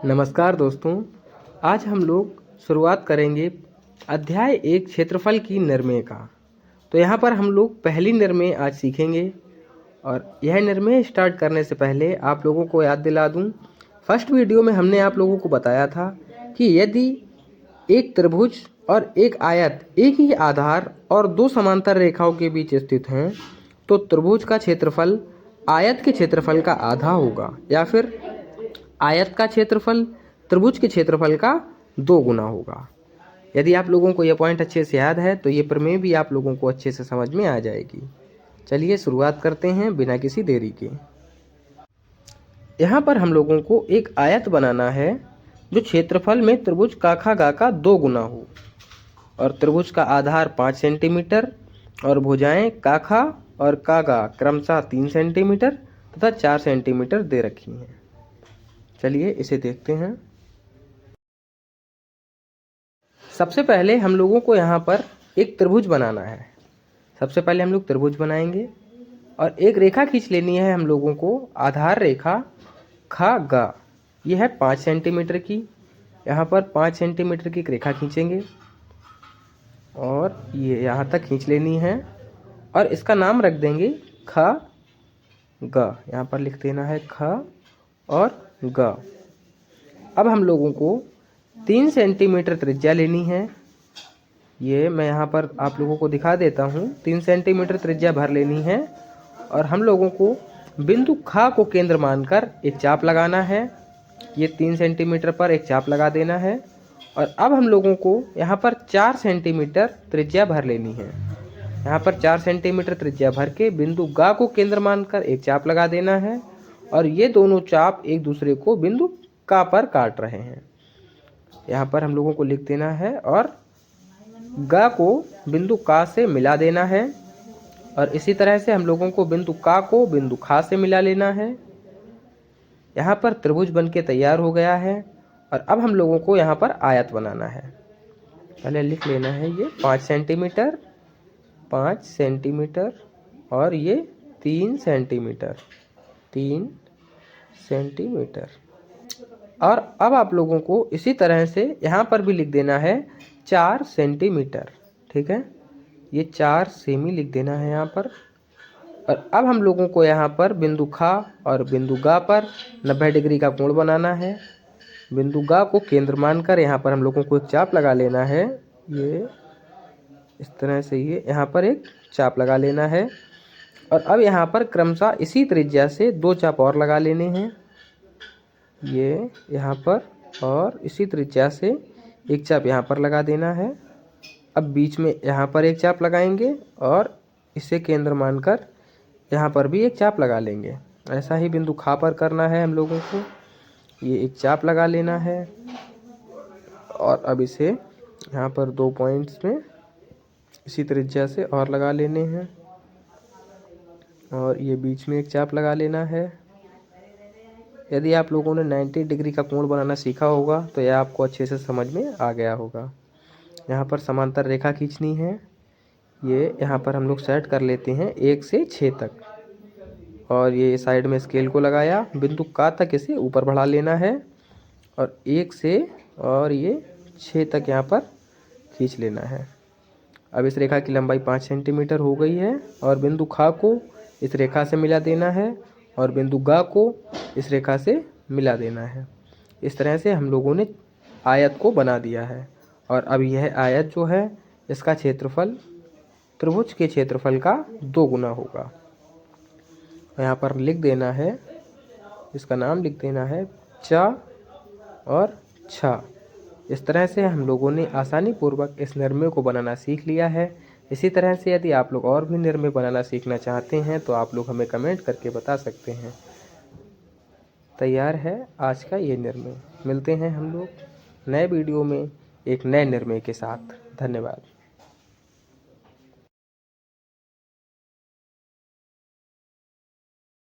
नमस्कार दोस्तों, आज हम लोग शुरुआत करेंगे अध्याय 1 क्षेत्रफल की निर्णय का। तो यहाँ पर हम लोग पहली निर्णय आज सीखेंगे और यह निर्णय स्टार्ट करने से पहले आप लोगों को याद दिला दूँ, फर्स्ट वीडियो में हमने आप लोगों को बताया था कि यदि एक त्रिभुज और एक आयत एक ही आधार और दो समांतर रेखाओं के बीच स्थित हैं तो त्रिभुज का क्षेत्रफल आयत के क्षेत्रफल का आधा होगा या फिर आयत का क्षेत्रफल त्रिभुज के क्षेत्रफल का 2 गुना होगा। यदि आप लोगों को यह पॉइंट अच्छे से याद है तो ये प्रमेय भी आप लोगों को अच्छे से समझ में आ जाएगी। चलिए शुरुआत करते हैं बिना किसी देरी के। यहाँ पर हम लोगों को एक आयत बनाना है जो क्षेत्रफल में त्रिभुज काखा गा का 2 गुना हो और त्रिभुज का आधार 5 सेंटीमीटर और भुजाएं काखा और कागा क्रमशः 3 सेंटीमीटर तथा 4 सेंटीमीटर दे रखी हैं। चलिए इसे देखते हैं। सबसे पहले हम लोगों को यहाँ पर एक त्रिभुज बनाना है। सबसे पहले हम लोग त्रिभुज बनाएंगे और एक रेखा खींच लेनी है हम लोगों को, आधार रेखा खा गा। यह है 5 सेंटीमीटर की। यहाँ पर 5 सेंटीमीटर की एक रेखा खींचेंगे और ये यहाँ तक खींच लेनी है और इसका नाम रख देंगे खा गा। यहाँ पर लिख देना है खा और गा। अब हम लोगों को 3 सेंटीमीटर त्रिज्या लेनी है। ये मैं यहाँ पर आप लोगों को दिखा देता हूँ। 3 सेंटीमीटर त्रिज्या भर लेनी है और हम लोगों को बिंदु खा को केंद्र मानकर एक चाप लगाना है। ये 3 सेंटीमीटर पर एक चाप लगा देना है और अब हम लोगों को यहाँ पर 4 सेंटीमीटर त्रिज्या भर लेनी है। यहाँ पर 4 सेंटीमीटर त्रिज्या भर के बिंदु गा को केंद्र मानकर एक चाप लगा देना है और ये दोनों चाप एक दूसरे को बिंदु का पर काट रहे हैं। यहाँ पर हम लोगों को लिख देना है और गा को बिंदु का से मिला देना है और इसी तरह से हम लोगों को बिंदु का को बिंदु खा से मिला लेना है। यहाँ पर त्रिभुज बनके तैयार हो गया है और अब हम लोगों को यहाँ पर आयत बनाना है। पहले लिख लेना है ये 5 सेंटीमीटर 5 सेंटीमीटर और ये 3 सेंटीमीटर 3 सेंटीमीटर। और अब आप लोगों को इसी तरह से यहाँ पर भी लिख देना है 4 सेंटीमीटर। ठीक है, ये 4 सेमी लिख देना है यहाँ पर। और अब हम लोगों को यहाँ पर बिंदु खा और बिंदु गा पर 90 डिग्री का कोण बनाना है। बिंदु गा को केंद्र मानकर यहाँ पर हम लोगों को एक चाप लगा लेना है। ये इस तरह से ये यहाँ पर एक चाप लगा लेना है और अब यहाँ पर क्रमशः इसी त्रिज्या से 2 चाप और लगा लेने हैं। ये यहाँ पर और इसी त्रिज्या से एक चाप यहाँ पर लगा देना है। अब बीच में यहाँ पर एक चाप लगाएंगे और इसे केंद्र मानकर यहाँ पर भी एक चाप लगा लेंगे। ऐसा ही बिंदु खा पर करना है हम लोगों को। ये एक चाप लगा लेना है और अब इसे यहाँ पर 2 पॉइंट्स में इसी त्रिज्या से और लगा लेने हैं और ये बीच में एक चाप लगा लेना है। यदि आप लोगों ने 90 डिग्री का कोण बनाना सीखा होगा तो यह आपको अच्छे से समझ में आ गया होगा। यहाँ पर समांतर रेखा खींचनी है। ये यहाँ पर हम लोग सेट कर लेते हैं 1 से 6 तक और ये साइड में स्केल को लगाया। बिंदु का तक इसे ऊपर बढ़ा लेना है और 1 से और ये 6 तक यहाँ पर खींच लेना है। अब इस रेखा की लंबाई 5 सेंटीमीटर हो गई है और बिंदु खा को इस रेखा से मिला देना है और बिंदु गा को इस रेखा से मिला देना है। इस तरह से हम लोगों ने आयत को बना दिया है और अब यह आयत जो है इसका क्षेत्रफल त्रिभुज के क्षेत्रफल का 2 गुना होगा। यहाँ पर लिख देना है, इसका नाम लिख देना है चा और छा। इस तरह से हम लोगों ने आसानी पूर्वक इस निर्णय को बनाना सीख लिया है। इसी तरह से यदि आप लोग और भी निर्णय बनाना सीखना चाहते हैं तो आप लोग हमें कमेंट करके बता सकते हैं। तैयार है आज का ये निर्णय। मिलते हैं हम लोग नए वीडियो में एक नए निर्णय के साथ। धन्यवाद।